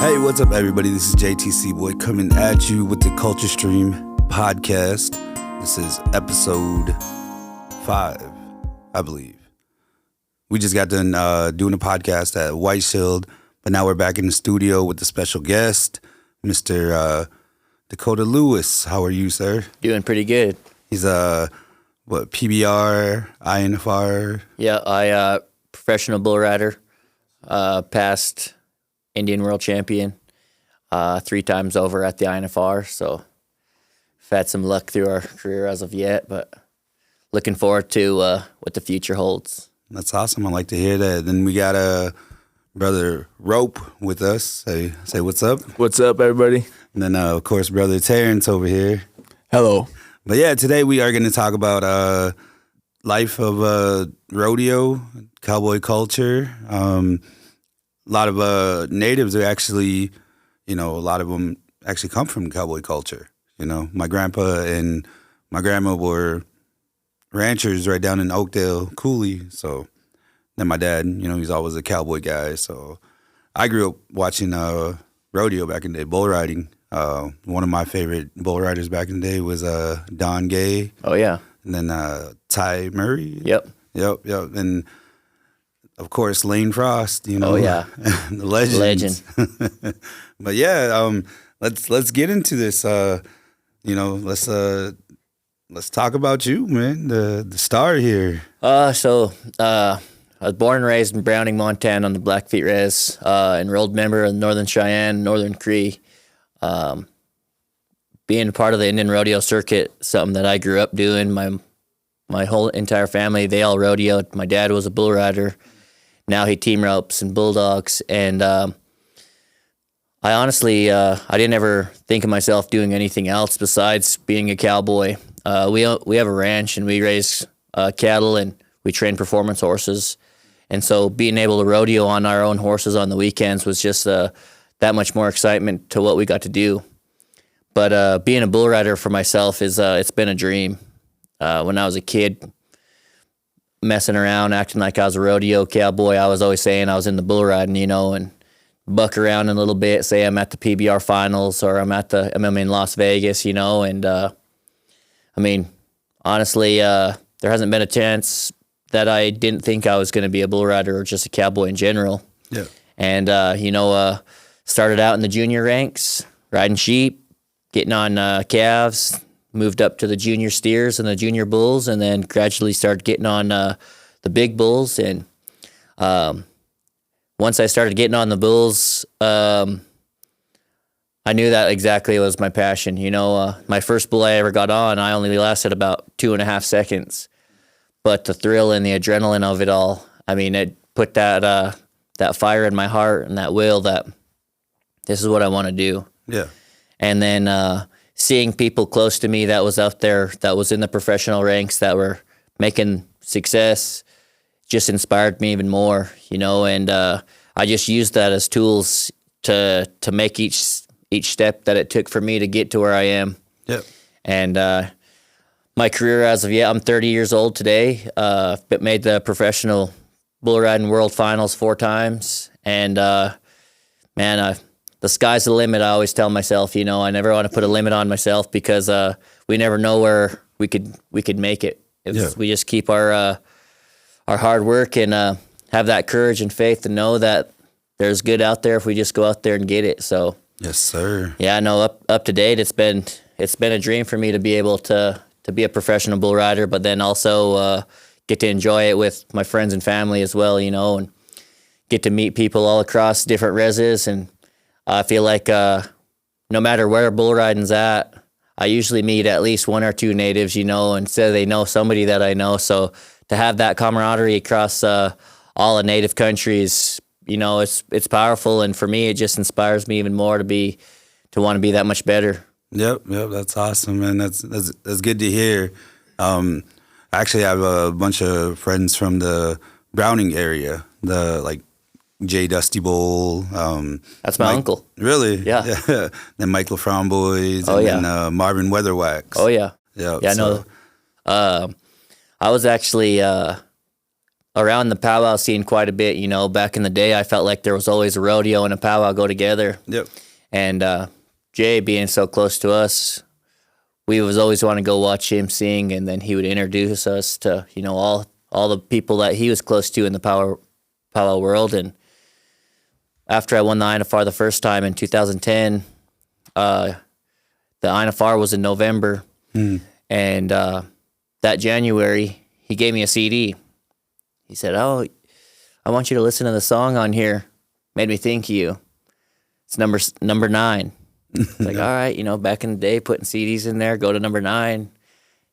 Hey, what's up, everybody? This is JTC Boy coming at you with the Culture Stream podcast. This is episode 5, I believe. We just got done doing a podcast at White Shield, but now we're back in the studio with a special guest, Mr. Dakota Louis. How are you, sir? Doing pretty good. He's PBR, INFR? Yeah, I professional bull rider, past Indian World Champion 3 times over at the INFR. So I've had some luck through our career as of yet, but looking forward to what the future holds. That's awesome. I like to hear that. Then we got brother Rope with us. Say what's up. What's up, everybody? And then, of course, brother Terrence over here. Hello. But yeah, today we are going to talk about life of rodeo, cowboy culture. A lot of natives are actually, a lot of them actually come from cowboy culture. My grandpa and my grandma were ranchers right down in Oakdale, Cooley. So then my dad, he's always a cowboy guy. So I grew up watching rodeo back in the day, bull riding. One of my favorite bull riders back in the day was Don Gay. Oh, yeah. And then Ty Murray. Yep. And of course, Lane Frost, Oh, yeah. the legend. But yeah, let's get into this. Let's talk about you, man, the star here. I was born and raised in Browning, Montana on the Blackfeet Res, enrolled member of Northern Cheyenne, Northern Cree. Being a part of the Indian rodeo circuit, something that I grew up doing. My whole entire family, they all rodeoed. My dad was a bull rider. Now he team ropes and bulldogs. And I honestly, I didn't ever think of myself doing anything else besides being a cowboy. We have a ranch and we raise cattle and we train performance horses. And so being able to rodeo on our own horses on the weekends was just that much more excitement to what we got to do. But being a bull rider for myself it's been a dream. When I was a kid, messing around, acting like I was a rodeo cowboy, I was always saying I was in the bull riding, and buck around a little bit, say I'm at the PBR finals or I'm in Las Vegas, and honestly, there hasn't been a chance that I didn't think I was going to be a bull rider or just a cowboy in general. Yeah. And, started out in the junior ranks, riding sheep, getting on calves, moved up to the junior steers and the junior bulls, and then gradually started getting on the big bulls. And once I started getting on the bulls, I knew that exactly was my passion. My first bull I ever got on, I only lasted about 2.5 seconds. But the thrill and the adrenaline of it all, it put that fire in my heart and that will that this is what I want to do. Yeah. And then seeing people close to me that was out there, that was in the professional ranks, that were making success, just inspired me even more, and I just used that as tools to make each step that it took for me to get to where I am. Yeah. And my career as of yet, I'm 30 years old today, but made the professional bull riding world finals 4 times. And the sky's the limit. I always tell myself, I never want to put a limit on myself because we never know where we could make it. If we just keep our hard work and have that courage and faith to know that there's good out there if we just go out there and get it. So yes, sir. Yeah, I know up to date it's been a dream for me to be able to be a professional bull rider, but then also get to enjoy it with my friends and family as well, and get to meet people all across different reses. And I feel like no matter where bull riding's at, I usually meet at least 1 or 2 natives, and so they know somebody that I know. So to have that camaraderie across all the native countries, it's powerful. And for me, it just inspires me even more to want to be that much better. Yep, that's awesome, man. That's good to hear. Actually, I have a bunch of friends from the Browning area, the J. Dusty Bowl. That's my uncle. Really? Yeah. Then Mike LaFramboise. Oh, and then Marvin Weatherwax. Oh, yeah. Yeah. Yeah, I know. I was actually around the powwow scene quite a bit. Back in the day, I felt like there was always a rodeo and a powwow go together. Yep. And Jay being so close to us, we was always want to go watch him sing, and then he would introduce us to all the people that he was close to in the powwow world. And after I won the INFR the first time in 2010, the INFR was in November, and that January he gave me a CD. He said, "Oh, I want you to listen to the song on here. Made me think of you. It's number 9." It's like, all right, back in the day, putting CDs in there, go to number 9,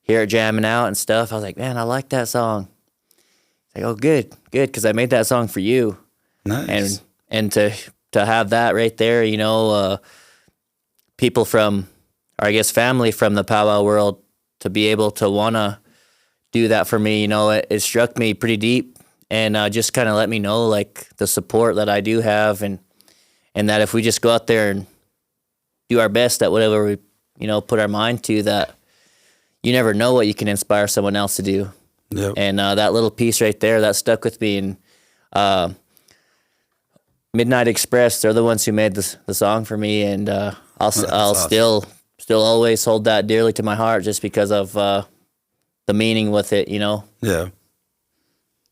hear it jamming out and stuff. I was like, man, I like that song. It's like, oh, good, because I made that song for you. Nice. And to have that right there, people from, or I guess family from the powwow world, to be able to want to do that for me, it struck me pretty deep, and just kind of let me know, like, the support that I do have, and that if we just go out there and do our best at whatever we, put our mind to, that you never know what you can inspire someone else to do. Yep. And that little piece right there, that stuck with me. And Midnight Express, they're the ones who made the song for me, and I'll awesome. still always hold that dearly to my heart, just because of the meaning with it. Yeah.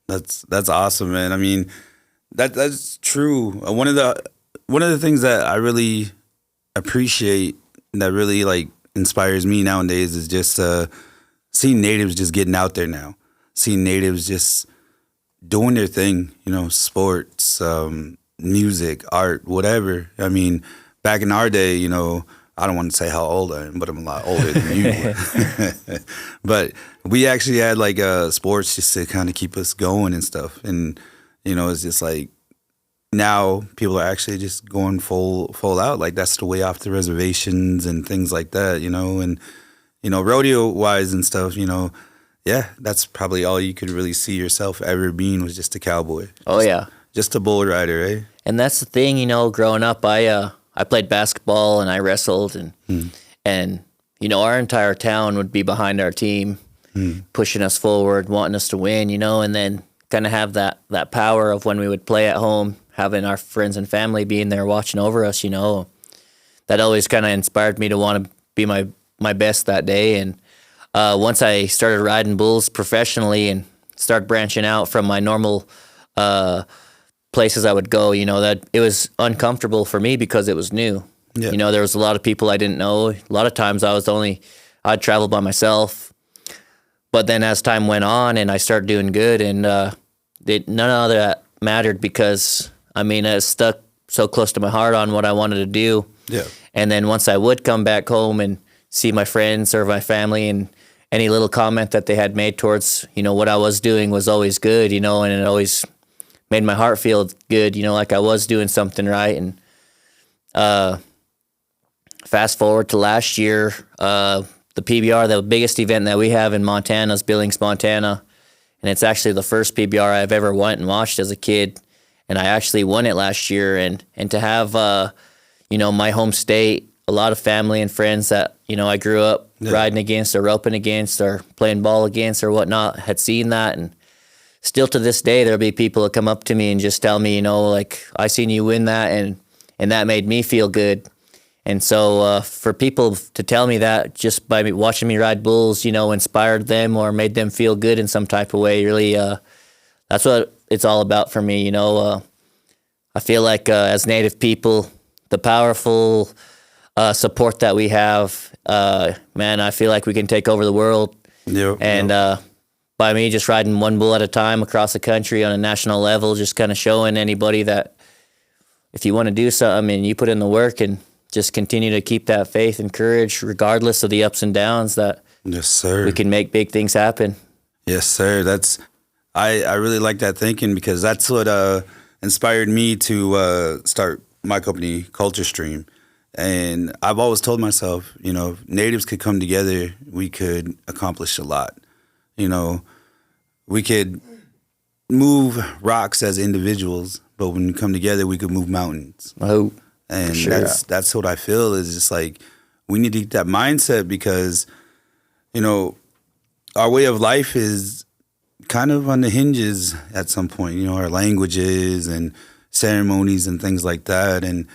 That's awesome, man. I mean, that's true. One of the things that I really appreciate, that really like inspires me nowadays, is just seeing natives just getting out there now, seeing natives just doing their thing, sports, music, art, whatever. I mean, back in our day, I don't want to say how old I am, but I'm a lot older than you. But we actually had like sports just to kind of keep us going and stuff. And, it's just like, now people are actually just going full out. Like, that's the way off the reservations and things like that, and, rodeo wise and stuff, yeah, that's probably all you could really see yourself ever being, was just a cowboy. Oh, yeah. Just a bull rider, eh? And that's the thing, growing up, I played basketball and I wrestled, and our entire town would be behind our team, pushing us forward, wanting us to win, and then kind of have that power of when we would play at home, having our friends and family being there watching over us, that always kind of inspired me to want to be my best that day. And once I started riding bulls professionally and started branching out from my normal places I would go, that it was uncomfortable for me because it was new. Yeah. There was a lot of people I didn't know. A lot of times I'd travel by myself. But then as time went on and I started doing good, and none of that mattered, because it stuck so close to my heart on what I wanted to do. Yeah. And then once I would come back home and see my friends or my family, and any little comment that they had made towards, what I was doing was always good, and it always made my heart feel good, like I was doing something right. And fast forward to last year, the PBR, the biggest event that we have in Montana, is Billings, Montana. And it's actually the first PBR I've ever went and watched as a kid. And I actually won it last year. And to have, my home state, a lot of family and friends that, I grew up riding against or roping against or playing ball against or whatnot, had seen that. And still to this day, there'll be people that come up to me and just tell me, like, I seen you win that, and that made me feel good. And so for people to tell me that just by watching me ride bulls, inspired them or made them feel good in some type of way, really, that's what it's all about for me. I feel like as Native people, the powerful support that we have, man, I feel like we can take over the world. Yep, and by me just riding one bull at a time across the country on a national level, just kind of showing anybody that if you want to do something and you put in the work and just continue to keep that faith and courage, regardless of the ups and downs, that yes, sir, we can make big things happen. Yes, sir. I really like that thinking, because that's what inspired me to start my company, Culture Stream. And I've always told myself, if natives could come together, we could accomplish a lot. We could move rocks as individuals, but when we come together, we could move mountains. Oh. And sure. that's what I feel is just like, we need to get that mindset, because, our way of life is kind of on the hinges at some point, you know, our languages and ceremonies and things like that. And,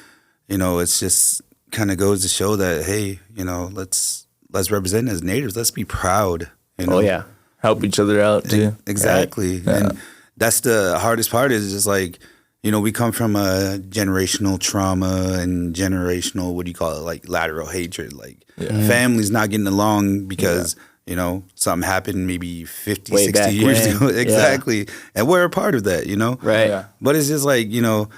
you know, it's just kind of goes to show that, hey, you know, let's represent as natives. Let's be proud. You know? Oh, yeah. Help each other out, too. Exactly. Right? Yeah. And that's the hardest part is just like, you know, we come from a generational trauma and generational, what do you call it, like lateral hatred. Like families not getting along because, you know, something happened maybe 50, Way 60 back years when. ago. Exactly. And we're a part of that, you know? Right. Yeah. But it's just like, you know,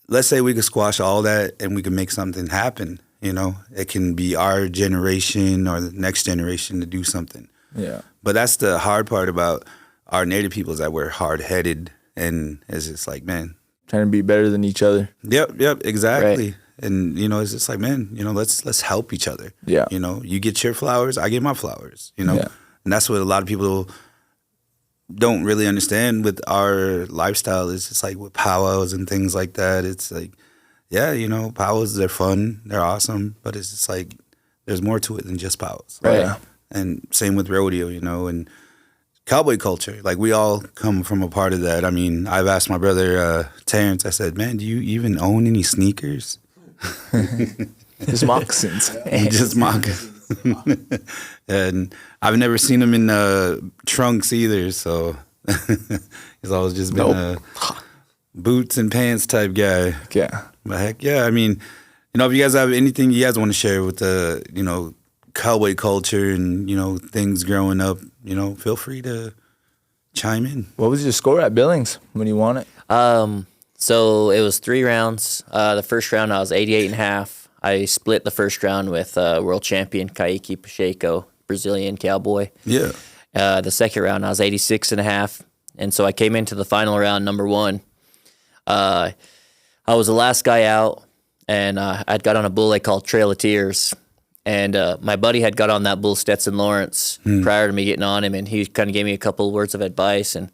let's say we could squash all that and we can make something happen, you know? It can be our generation or the next generation to do something. Yeah. But that's the hard part about our native people is that we're hard-headed and it's just like, man. Trying to be better than each other. Yep, exactly. Right. And, you know, it's just like, man, you know, let's help each other. Yeah. You know, you get your flowers, I get my flowers, you know? Yeah. And that's what a lot of people don't really understand with our lifestyle. It's just like with powwows and things like that. It's like, yeah, you know, powwows, they're fun, they're awesome, but it's just like there's more to it than just powwows. Right. Yeah. And same with rodeo, you know, and cowboy culture. Like we all come from a part of that. I mean, I've asked my brother Terrence, I said, man, do you even own any sneakers? Just moccasins. Just moccasins. And I've never seen him in trunks either, so he's always just been a boots and pants type guy. Yeah. But heck yeah, I mean, you know, if you guys have anything you guys want to share with the, you know, cowboy culture and, you know, things growing up, you know, feel free to chime in. What was your score at Billings when you won it? So it was 3 rounds. The first round I was 88.5. I split the first round with world champion Kaique Pacheco, Brazilian cowboy. Yeah. The second round I was 86.5. And so I came into the final round number 1. I was the last guy out, and I'd got on a bull they called Trail of Tears. And my buddy had got on that bull, Stetson Lawrence, prior to me getting on him, and he kind of gave me a couple of words of advice. And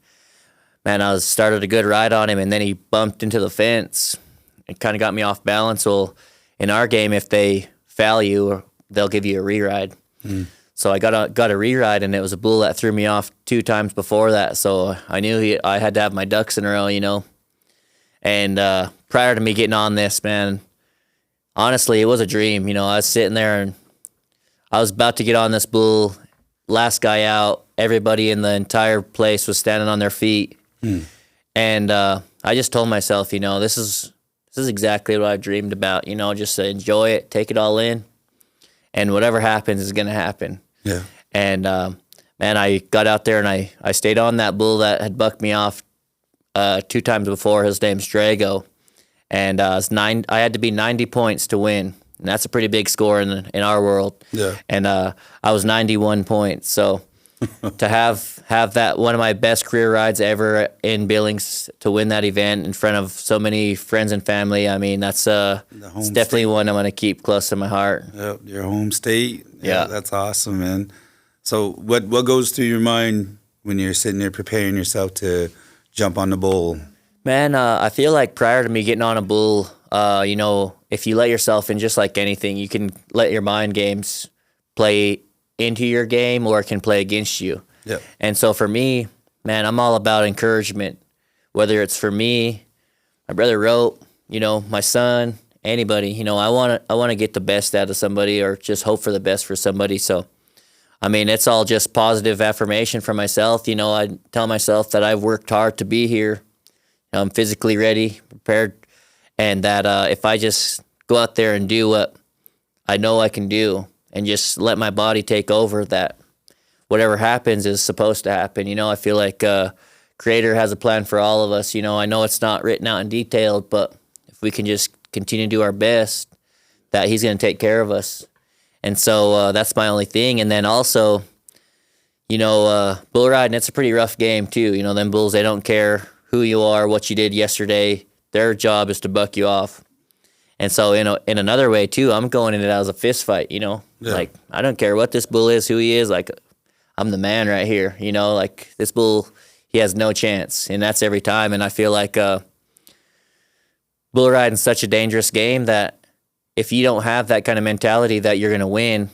man, I started a good ride on him, and then he bumped into the fence. It kind of got me off balance. Well, in our game, if they foul you, they'll give you a re-ride. So I got a re-ride, and it was a bull that threw me off 2 times before that. So I knew I had to have my ducks in a row, you know. And prior to me getting on this, man, honestly, it was a dream. You know, I was sitting there and I was about to get on this bull, last guy out. Everybody in the entire place was standing on their feet. And I just told myself, you know, this is exactly what I dreamed about. You know, just to enjoy it, take it all in, and whatever happens is going to happen. Yeah. And, man, I got out there and I stayed on that bull that had bucked me off 2 times before. His name's Drago. And I had to be 90 points to win. And that's a pretty big score in our world. Yeah. And I was 91 points. So to have that one of my best career rides ever in Billings, to win that event in front of so many friends and family, I mean, it's definitely one I'm going to keep close to my heart. Yep, your home state. Yeah. That's awesome, man. So what goes through your mind when you're sitting there preparing yourself to jump on the bull? Man, I feel like prior to me getting on a bull, you know, if you let yourself in, just like anything, you can let your mind games play into your game or it can play against you. Yep. And so for me, man, I'm all about encouragement, whether it's for me, my brother wrote, you know, my son, anybody. You know, I want to get the best out of somebody or just hope for the best for somebody. So, I mean, it's all just positive affirmation for myself. You know, I tell myself that I've worked hard to be here. I'm physically ready, prepared, and that if I just go out there and do what I know I can do and just let my body take over, that whatever happens is supposed to happen. You know, I feel like Creator has a plan for all of us. You know, I know it's not written out in detail, but if we can just continue to do our best, that He's going to take care of us. And so that's my only thing. And then also, you know, bull riding, it's a pretty rough game too. You know, them bulls, they don't care who you are, what you did yesterday. Their job is to buck you off. And so in another way too, I'm going in it as a fist fight, you know. Yeah. Like, I don't care what this bull is, who he is, like, I'm the man right here, you know. Like, this bull, he has no chance, and that's every time. And I feel like bull riding's such a dangerous game that if you don't have that kind of mentality that you're going to win,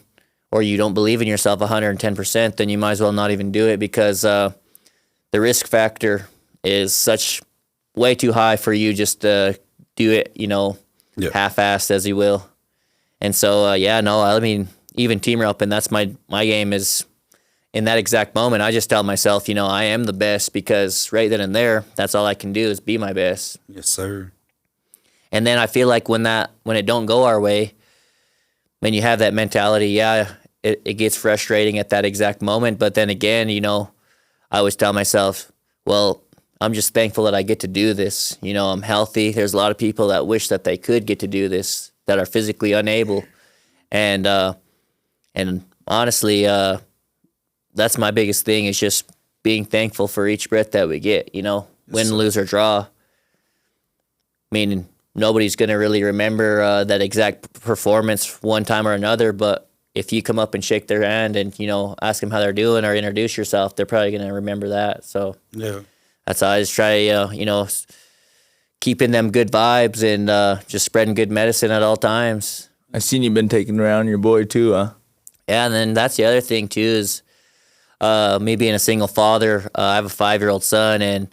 or you don't believe in yourself 110%, then you might as well not even do it, because the risk factor is way too high for you just to do it, half-assed, as you will. And so, I mean, even team roping, that's my game is in that exact moment. I just tell myself, I am the best, because right then and there, that's all I can do is be my best. Yes, sir. And then I feel like when it don't go our way, when you have that mentality, it gets frustrating at that exact moment. But then again, I always tell myself, well, I'm just thankful that I get to do this. I'm healthy. There's a lot of people that wish that they could get to do this that are physically unable. And honestly, that's my biggest thing, is just being thankful for each breath that we get, win, lose, or draw. Meaning nobody's going to really remember that exact performance one time or another, but if you come up and shake their hand and, ask them how they're doing or introduce yourself, they're probably going to remember that. So that's how I just try, keeping them good vibes and just spreading good medicine at all times. I seen you been taking around your boy too, huh? Yeah, and then that's the other thing too is me being a single father. I have a 5-year-old son, and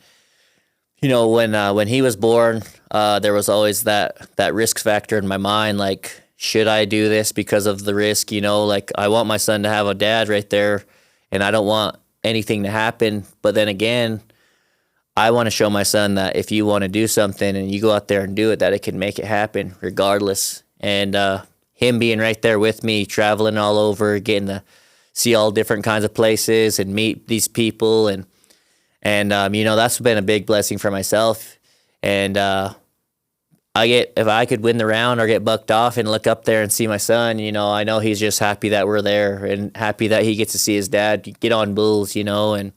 when he was born, there was always that risk factor in my mind, like, should I do this because of the risk? Like, I want my son to have a dad right there, and I don't want anything to happen. But then again, I want to show my son that if you want to do something and you go out there and do it, that it can make it happen regardless. And him being right there with me, traveling all over, getting to see all different kinds of places and meet these people, and that's been a big blessing for myself. And if I could win the round or get bucked off and look up there and see my son, I know he's just happy that we're there and happy that he gets to see his dad get on bulls, and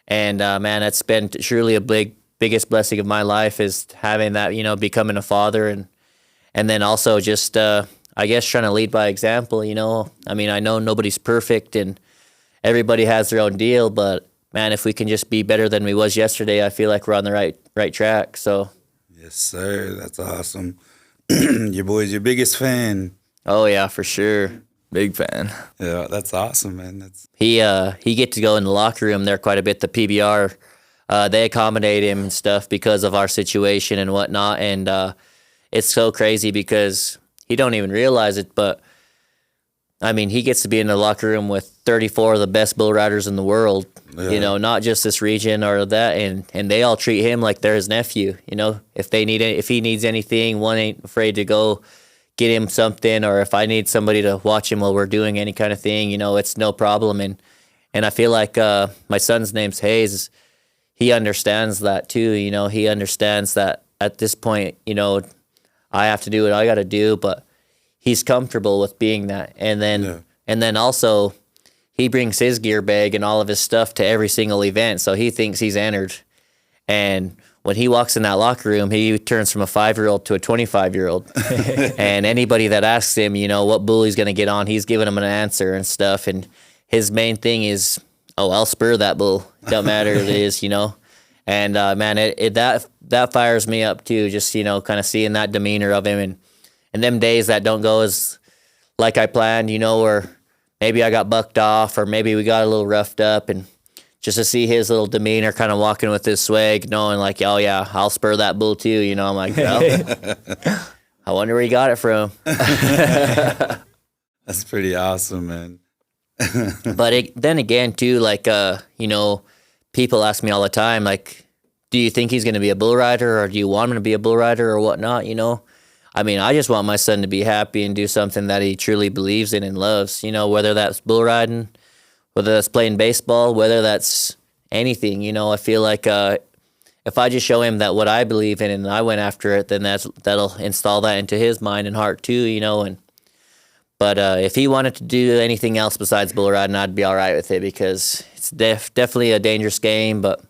man, that's been truly a biggest blessing of my life, is having that, becoming a father, and then also just I guess trying to lead by example. I mean, I know nobody's perfect and everybody has their own deal, but man, if we can just be better than we was yesterday, I feel like we're on the right track. So yes, sir. That's awesome. Your boy's your biggest fan. Oh yeah, for sure. Big fan. Yeah, that's awesome, man. He get to go in the locker room there quite a bit. The PBR, they accommodate him and stuff because of our situation and whatnot. And it's so crazy because he don't even realize it, but I mean, he gets to be in the locker room with 34 of the best bull riders in the world, not just this region or that, and they all treat him like they're his nephew. If he needs anything, one ain't afraid to go get him something, or if I need somebody to watch him while we're doing any kind of thing, it's no problem. And I feel like my son's name's Hayes. He understands that too. He understands that at this point, I have to do what I got to do, but he's comfortable with being that. And then also he brings his gear bag and all of his stuff to every single event, so he thinks he's entered. And when he walks in that locker room, he turns from a 5-year-old to a 25-year-old. And anybody that asks him, what bull he's going to get on, he's giving them an answer and stuff. And his main thing is, I'll spur that bull. Don't matter what it is, And man, that fires me up too. Just kind of seeing that demeanor of him, and them days that don't go as like I planned, or maybe I got bucked off, or maybe we got a little roughed up, and just to see his little demeanor, kind of walking with his swag, knowing like, oh yeah, I'll spur that bull too. I'm like, well, I wonder where he got it from. That's pretty awesome, man. But then again too, like people ask me all the time, like, do you think he's going to be a bull rider, or do you want him to be a bull rider or whatnot, I mean, I just want my son to be happy and do something that he truly believes in and loves, whether that's bull riding, whether that's playing baseball, whether that's anything, I feel like if I just show him that what I believe in and I went after it, then that'll install that into his mind and heart too, But if he wanted to do anything else besides bull riding, I'd be all right with it, because it's definitely a dangerous game. But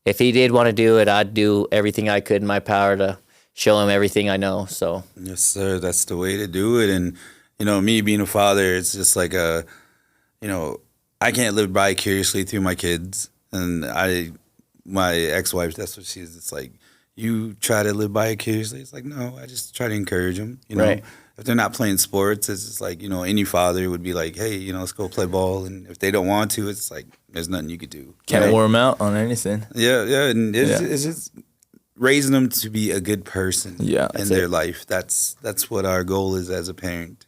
if he did want to do it, I'd do everything I could in my power to show him everything I know. So yes, sir. That's the way to do it. And me being a father, it's just like I can't live vicariously through my kids, and my ex-wife, that's what she is. It's like, you try to live vicariously. It's like, no, I just try to encourage them. Right. if they're not playing sports, it's just like, any father would be like, hey, let's go play ball. And if they don't want to, it's like there's nothing you could do. Can't wear them out on anything. Yeah, and it's just raising them to be a good person in their life. That's what our goal is as a parent,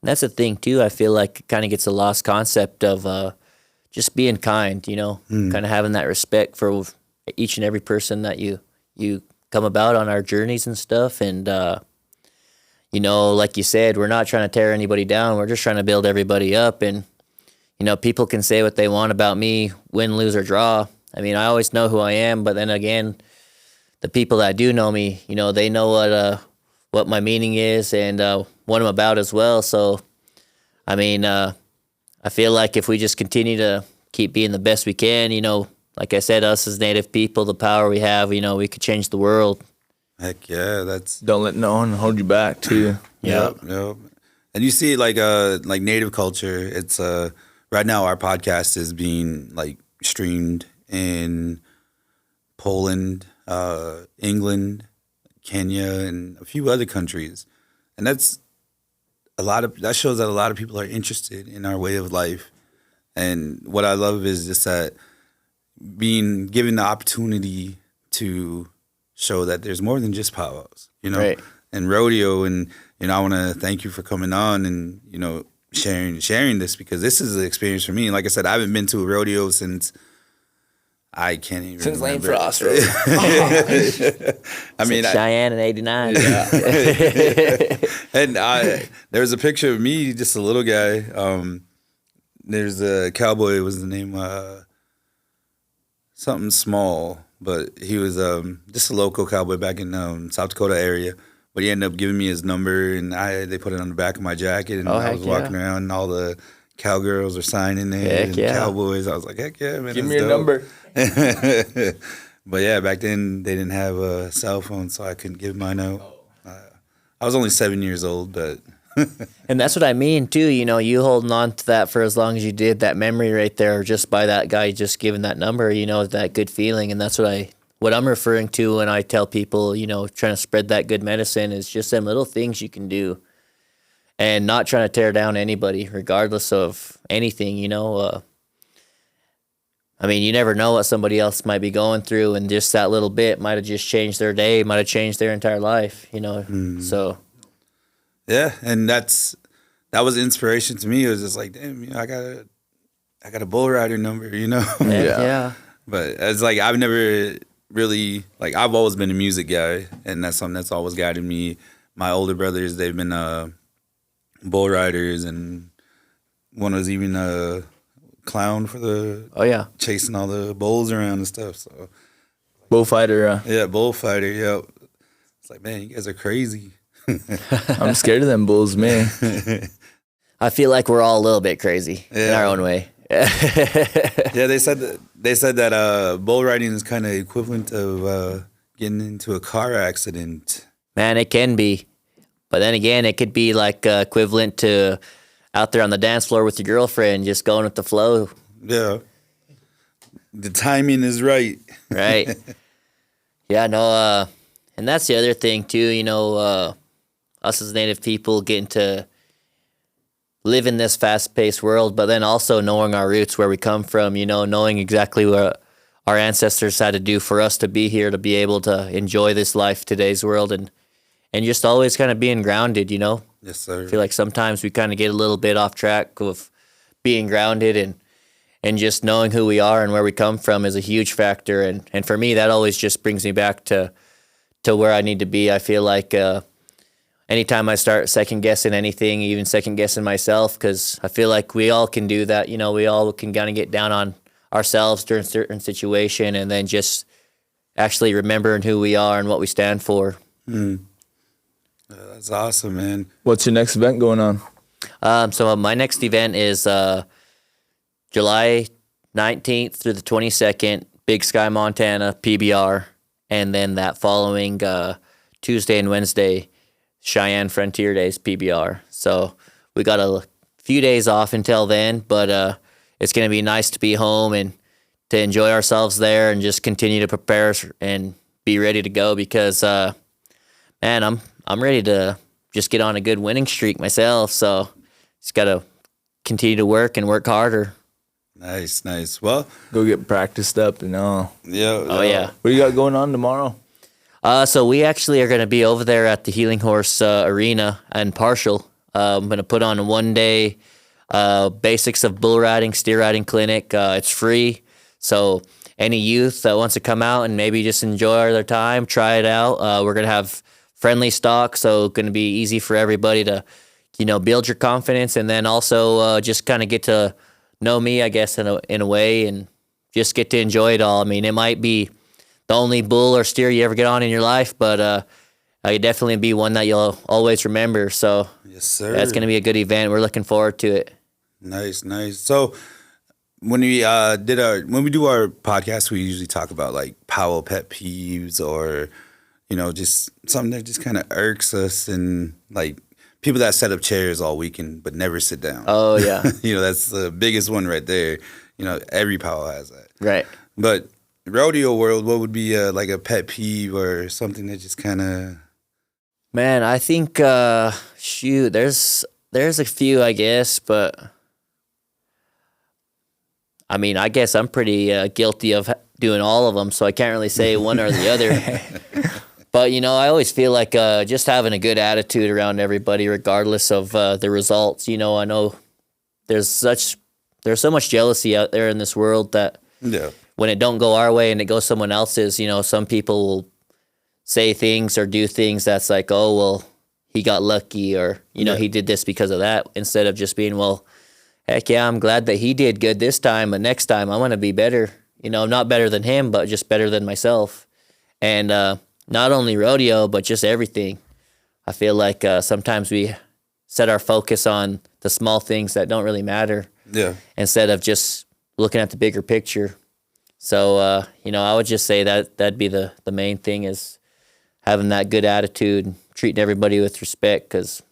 That's the thing too. I feel like it kind of gets a lost concept of just being kind, kind of having that respect for each and every person that you come about on our journeys and stuff. And, like you said, we're not trying to tear anybody down. We're just trying to build everybody up. And, people can say what they want about me, win, lose, or draw. I mean, I always know who I am. But then again, the people that do know me, they know what my meaning is and what I'm about as well. So, I mean, I feel like if we just continue to keep being the best we can, like I said, us as Native people, the power we have, we could change the world. Heck yeah, that's... Don't let no one hold you back, too. Yep. And you see, like Native culture, it's right now our podcast is being like streamed in Poland, England, Kenya, and a few other countries, and that shows that a lot of people are interested in our way of life. And what I love is just that being given the opportunity to show that there's more than just powwows, Right. And rodeo. And, I want to thank you for coming on and, sharing this, because this is an experience for me. And like I said, I haven't been to a rodeo since I can't even Since Lane remember. Frost Road. I mean, Cheyenne in '89. Yeah. And there was a picture of me, just a little guy. There's a Cowboy, was the name, something small, but he was just a local cowboy back in South Dakota area. But he ended up giving me his number, and they put it on the back of my jacket, and I was walking around, and all the cowgirls were signing it, and cowboys. I was like, heck yeah, man. Give me your number. But yeah, back then they didn't have a cell phone, so I couldn't give mine out. I was only 7 years old, but... And that's what I mean, too. You holding on to that for as long as you did, that memory right there, just by that guy just giving that number, that good feeling. And that's what I'm referring to when I tell people, trying to spread that good medicine is just them little things you can do and not trying to tear down anybody, regardless of anything, I mean, you never know what somebody else might be going through, and just that little bit might have just changed their day, might have changed their entire life, so... Yeah, and that was inspiration to me. It was just like, damn, I got a bull rider number, Yeah. But it's like I've never really, like, I've always been a music guy, and that's something that's always guided me. My older brothers, they've been bull riders, and one was even a clown for chasing all the bulls around and stuff. So Bullfighter. Yeah, bullfighter. Yeah, it's like, man, you guys are crazy. I'm scared of them bulls, man. I feel like we're all a little bit crazy in our own way. Yeah, they said that bull riding is kind of equivalent of getting into a car accident. Man, it can be, but then again, it could be like equivalent to out there on the dance floor with your girlfriend, just going with the flow. Yeah, the timing is right. Right. Yeah. No. And that's the other thing too. Us as Native people getting to live in this fast-paced world, but then also knowing our roots, where we come from, knowing exactly what our ancestors had to do for us to be here, to be able to enjoy this life, today's world, and just always kind of being grounded, Yes, sir. I feel like sometimes we kind of get a little bit off track of being grounded, and just knowing who we are and where we come from is a huge factor. And for me, that always just brings me back to where I need to be. I feel like anytime I start second-guessing anything, even second-guessing myself, because I feel like we all can do that. We all can kind of get down on ourselves during certain situation, and then just actually remembering who we are and what we stand for. That's awesome, man. What's your next event going on? So my next event is July 19th through the 22nd, Big Sky, Montana, PBR. And then that following Tuesday and Wednesday, Cheyenne Frontier Days, PBR. So we got a few days off until then, but it's going to be nice to be home and to enjoy ourselves there and just continue to prepare and be ready to go, because, man, I'm ready to just get on a good winning streak myself. So just got to continue to work and work harder. Nice. Well, Go get practiced up and all. yeah. Oh, yeah. What do you got going on tomorrow? So we actually are going to be over there at the Healing Horse Arena and Partial. I'm going to put on a 1-day basics of bull riding, steer riding clinic. It's free. So any youth that wants to come out and maybe just enjoy their time, try it out. We're going to have friendly stock, so going to be easy for everybody to, build your confidence, and then also just kind of get to know me, I guess, in a way, and just get to enjoy it all. I mean, it might be the only bull or steer you ever get on in your life, but it definitely be one that you'll always remember. So Yes, sir. that's going to be a good event. We're looking forward to it. Nice. So when we do our podcast, we usually talk about like Powell pet peeves or, just something that just kind of irks us, and like people that set up chairs all weekend but never sit down. Oh, yeah. That's the biggest one right there. Every Powell has that. Right. But rodeo world, what would be like a pet peeve or something that just kind of... Man, I think, there's a few, I guess, but I mean, I guess I'm pretty guilty of doing all of them, so I can't really say one or the other. But, I always feel like just having a good attitude around everybody, regardless of the results. I know there's so much jealousy out there in this world that when it don't go our way and it goes someone else's, some people will say things or do things that's like, oh, well, he got lucky, or, he did this because of that, instead of just being, well, heck yeah, I'm glad that he did good this time, but next time I want to be better. Not better than him, but just better than myself. And not only rodeo, but just everything. I feel like sometimes we set our focus on the small things that don't really matter. Yeah. Instead of just looking at the bigger picture. So, I would just say that'd be the main thing, is having that good attitude, treating everybody with respect, because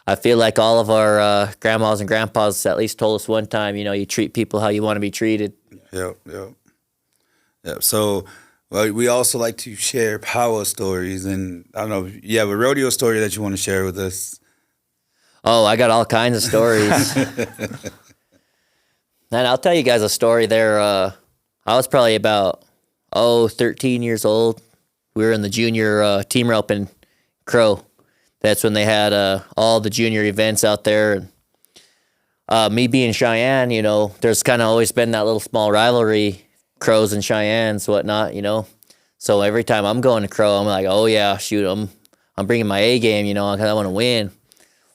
I feel like all of our grandmas and grandpas at least told us one time, you treat people how you want to be treated. Yep. So we also like to share power stories, and I don't know if you have a rodeo story that you want to share with us. Oh, I got all kinds of stories. And I'll tell you guys a story there. I was probably about 13 years old. We were in the junior team rope in Crow. That's when they had all the junior events out there. And me being Cheyenne, there's kind of always been that little small rivalry, Crows and Cheyennes, whatnot, So every time I'm going to Crow, I'm like, oh yeah, shoot, I'm bringing my A game, because I want to win.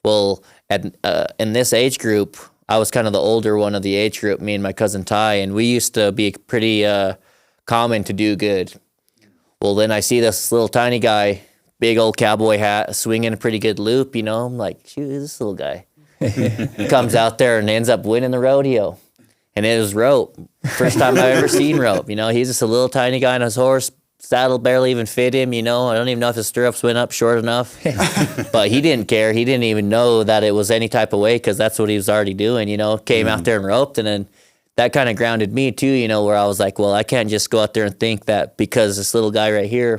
Well, in this age group, I was kind of the older one of the age group, me and my cousin Ty, and we used to be pretty common to do good. Well, then I see this little tiny guy, big old cowboy hat, swinging a pretty good loop, I'm like, shoot, this little guy. Comes out there and ends up winning the rodeo. And it was rope. First time I've ever seen rope. He's just a little tiny guy on his horse. Saddle barely even fit him, I don't even know if his stirrups went up short enough. But he didn't care. He didn't even know that it was any type of way, because that's what he was already doing, Came out there and roped, and then that kind of grounded me too, where I was like, well, I can't just go out there and think that because this little guy right here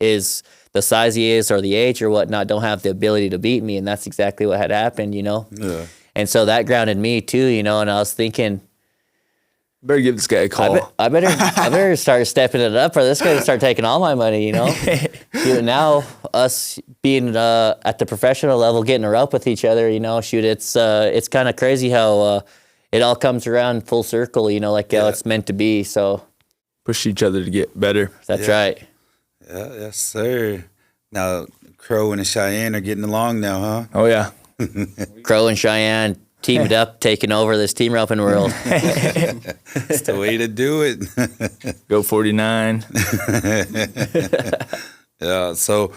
is the size he is or the age or whatnot, don't have the ability to beat me. And that's exactly what had happened, Yeah. And so that grounded me too, and I was thinking, Better give this guy a call. I better start stepping it up, or this guy will start taking all my money, Now us being at the professional level, getting a rope with each other, it's kind of crazy how it all comes around full circle, like how it's meant to be. So Push each other to get better. That's right. Yeah, yes, sir. Now, Crow and Cheyenne are getting along now, huh? Oh, yeah. Crow and Cheyenne teamed up, taking over this team roping world. That's the way to do it. Go 49. Yeah, so,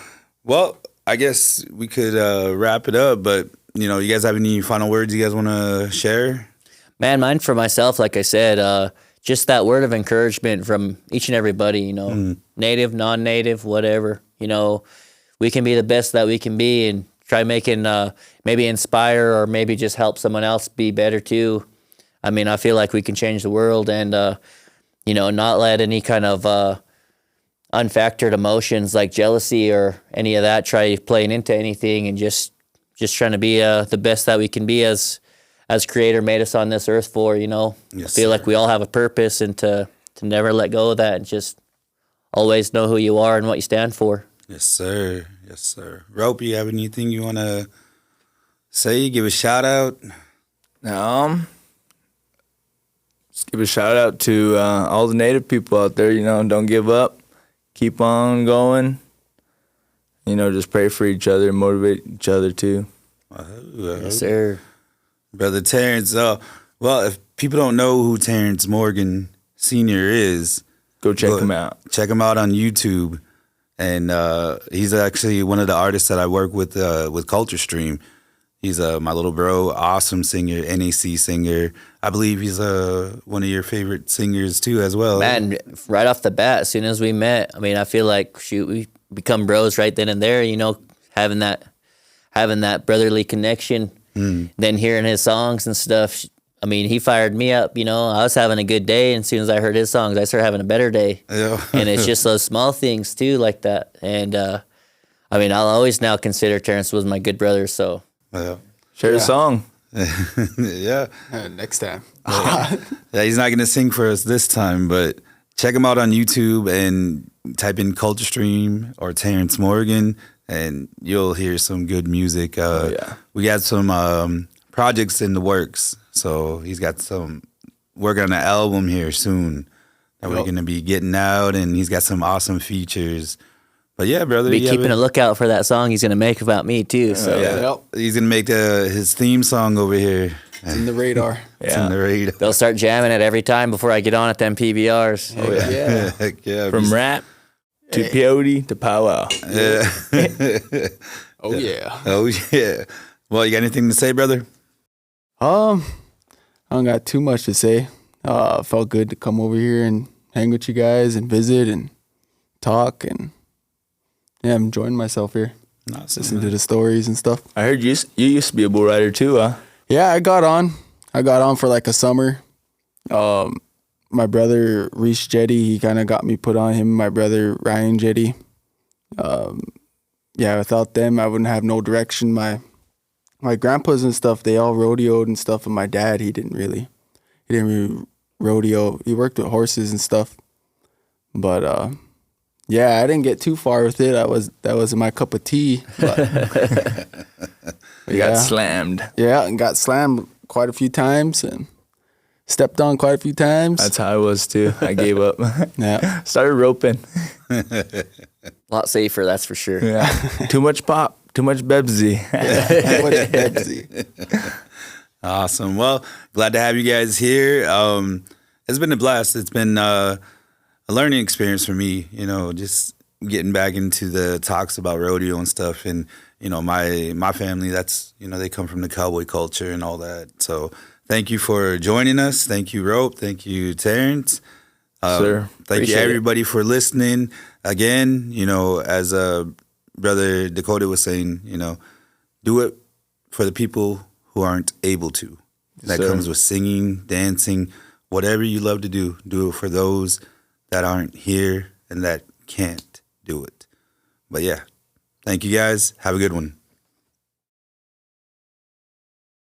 well, I guess we could wrap it up, but, you guys have any final words you guys want to share? Man, mine for myself, like I said, just that word of encouragement from each and everybody, native, non-native, whatever. We can be the best that we can be, and try making, maybe inspire or maybe just help someone else be better too. I mean, I feel like we can change the world, and, not let any kind of unfactored emotions like jealousy or any of that try playing into anything, and just just trying to be the best that we can be as Creator made us on this earth for. Yes, I feel like sir. we all have a purpose, and to never let go of that, and just always know who you are and what you stand for. Yes, sir. Yes, sir. Rope, you have anything you want to say? Give a shout out? Just give a shout out to all the Native people out there. Don't give up. Keep on going. Just pray for each other, motivate each other too. Yes, sir. Brother Terrence. Well, if people don't know who Terrence Morgan Sr. is, Go check him out. check him out on YouTube. And he's actually one of the artists that I work with Culture Stream. He's my little bro, awesome singer, NAC singer. I believe he's one of your favorite singers too as well. Man, right off the bat, as soon as we met, I mean, I feel like, shoot, we become bros right then and there, having that brotherly connection. Then hearing his songs and stuff, I mean, he fired me up, I was having a good day, and as soon as I heard his songs, I started having a better day. Yeah. And it's just those small things too, like that. And I mean, I'll always now consider Terrence was my good brother, so. Yeah. Share a song. Yeah. Next time. Yeah, he's not going to sing for us this time, but check him out on YouTube and type in Culture Stream or Terrence Morgan, and you'll hear some good music. We got some projects in the works, so he's got some work on an album here soon that we're going to be getting out, and he's got some awesome features. But yeah, brother, Be keeping a lookout for that song he's going to make about me too, so. Yep. he's going to make his theme song over here. It's in the radar. It's in the radar. They'll start jamming it every time before I get on at them PBRs. Yeah. Heck yeah. From rap to peyote to powwow. Yeah. Oh yeah. Oh yeah. Well, you got anything to say, brother? I don't got too much to say. Felt good to come over here and hang with you guys and visit and talk, and yeah, I'm enjoying myself here. Awesome, Listen to the stories and stuff. I heard you used to be a bull rider too, huh? Yeah, I got on for like a summer. My brother Reese Jetty, he kind of got me put on him. My brother Ryan Jetty. Yeah, without them, I wouldn't have no direction. My grandpas and stuff, they all rodeoed and stuff, and my dad, he didn't really rodeo. He worked with horses and stuff, but yeah, I didn't get too far with it. That wasn't my cup of tea. But You got slammed. Yeah, and got slammed quite a few times and stepped on quite a few times. That's how I was too. I gave up. Yeah. Started roping. A lot safer, that's for sure. Yeah. Too much pop. Too much Bebsy. What's Pepsi? Awesome. Well, glad to have you guys here. It's been a blast. It's been a learning experience for me, just getting back into the talks about rodeo and stuff. And, my family, that's, they come from the cowboy culture and all that. So thank you for joining us. Thank you, Rope. Thank you, Terrence. Sir, Thank you, appreciate it. everybody, for listening. Again, as Brother Dakota was saying, do it for the people who aren't able to. That sir. comes with singing, dancing, whatever you love to do it for those that aren't here and that can't do it. But yeah, thank you guys. Have a good one.